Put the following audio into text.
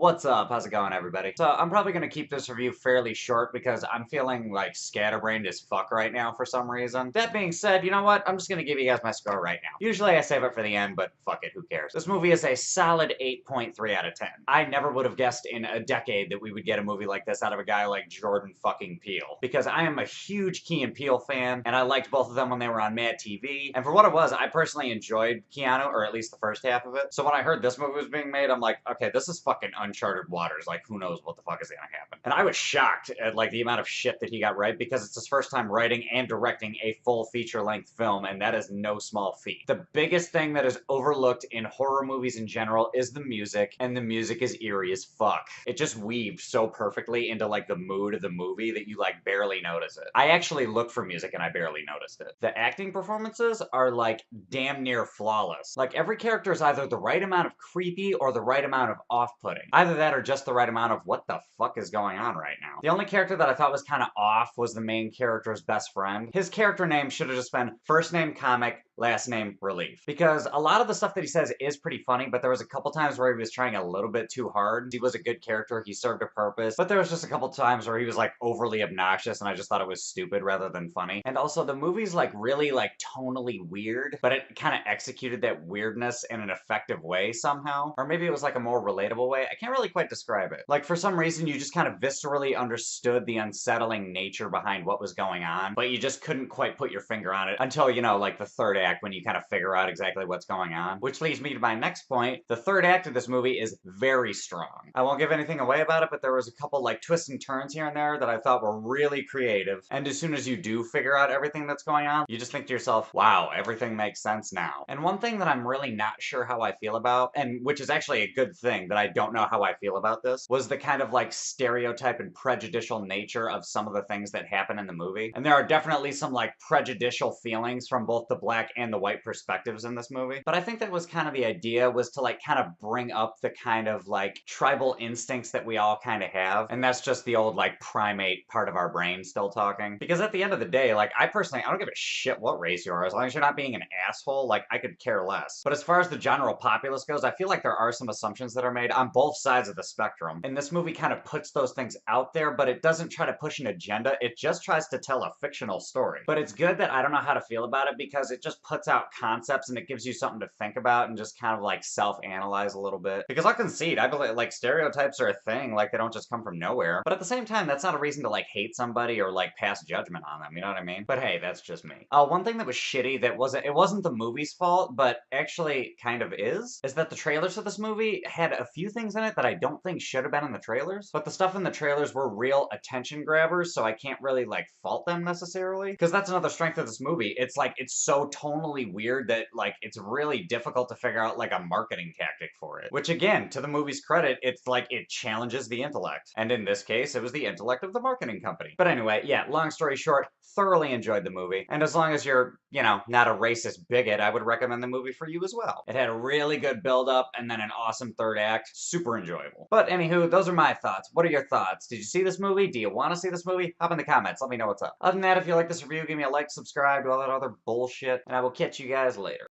What's up? How's it going, everybody? So, I'm probably gonna keep this review fairly short because I'm feeling like scatterbrained as fuck right now for some reason. That being said, you know what? I'm just gonna give you guys my score right now. Usually I save it for the end, but fuck it, who cares? This movie is a solid 8.3 out of 10. I never would have guessed in a decade that we would get a movie like this out of a guy like Jordan fucking Peele. Because I am a huge Key and Peele fan, and I liked both of them when they were on Mad TV. And for what it was, I personally enjoyed Keanu, or at least the first half of it. So when I heard this movie was being made, I'm like, okay, this is fucking uncharted waters. Like, who knows what the fuck is gonna happen? And I was shocked at like the amount of shit that he got right because it's his first time writing and directing a full feature-length film, and that is no small feat. The biggest thing that is overlooked in horror movies in general is the music, and the music is eerie as fuck. It just weaves so perfectly into like the mood of the movie that you like barely notice it. I actually looked for music and I barely noticed it. The acting performances are like damn near flawless. Like every character is either the right amount of creepy or the right amount of off-putting. Either that or just the right amount of what the fuck is going on right now. The only character that I thought was kind of off was the main character's best friend. His character name should have just been first name comic, last name relief. Because a lot of the stuff that he says is pretty funny, but there was a couple times where he was trying a little bit too hard. He was a good character, he served a purpose, but there was just a couple times where he was like overly obnoxious and I just thought it was stupid rather than funny. And also the movie's like really like tonally weird, but it kind of executed that weirdness in an effective way somehow. Or maybe it was like a more relatable way. I can't really quite describe it. Like for some reason you just kind of viscerally understood the unsettling nature behind what was going on, but you just couldn't quite put your finger on it until, you know, like the third act when you kind of figure out exactly what's going on. Which leads me to my next point. The third act of this movie is very strong. I won't give anything away about it, but there was a couple like twists and turns here and there that I thought were really creative. And as soon as you do figure out everything that's going on, you just think to yourself, wow, everything makes sense now. And one thing that I'm really not sure how I feel about, and which is actually a good thing that I don't know how I feel about this, was the kind of like stereotype and prejudicial nature of some of the things that happen in the movie. And there are definitely some like prejudicial feelings from both the black and the white perspectives in this movie. But I think that was kind of the idea, was to like kind of bring up the kind of like tribal instincts that we all kind of have. And that's just the old like primate part of our brain still talking. Because at the end of the day, like I personally, I don't give a shit what race you are. As long as you're not being an asshole, like I could care less. But as far as the general populace goes, I feel like there are some assumptions that are made on both sides of the spectrum. And this movie kind of puts those things out there, but it doesn't try to push an agenda. It just tries to tell a fictional story. But it's good that I don't know how to feel about it because it just puts out concepts and it gives you something to think about and just kind of like self-analyze a little bit. Because I'll concede, I believe like stereotypes are a thing, like they don't just come from nowhere. But at the same time, that's not a reason to like hate somebody or like pass judgment on them, you know what I mean? But hey, that's just me. One thing that was shitty that it wasn't the movie's fault, but actually kind of is that the trailers for this movie had a few things in it that I don't think should have been in the trailers. But the stuff in the trailers were real attention grabbers, so I can't really like fault them necessarily. Because that's another strength of this movie. It's like, it's so tonally weird that like, it's really difficult to figure out like a marketing tactic for it. Which again, to the movie's credit, it's like, it challenges the intellect. And in this case, it was the intellect of the marketing company. But anyway, yeah, long story short, thoroughly enjoyed the movie. And as long as you're, you know, not a racist bigot, I would recommend the movie for you as well. It had a really good build-up and then an awesome third act. Super enjoyable. But anywho, those are my thoughts. What are your thoughts? Did you see this movie? Do you want to see this movie? Hop in the comments. Let me know what's up. Other than that, if you like this review, give me a like, subscribe, do all that other bullshit, and I will catch you guys later.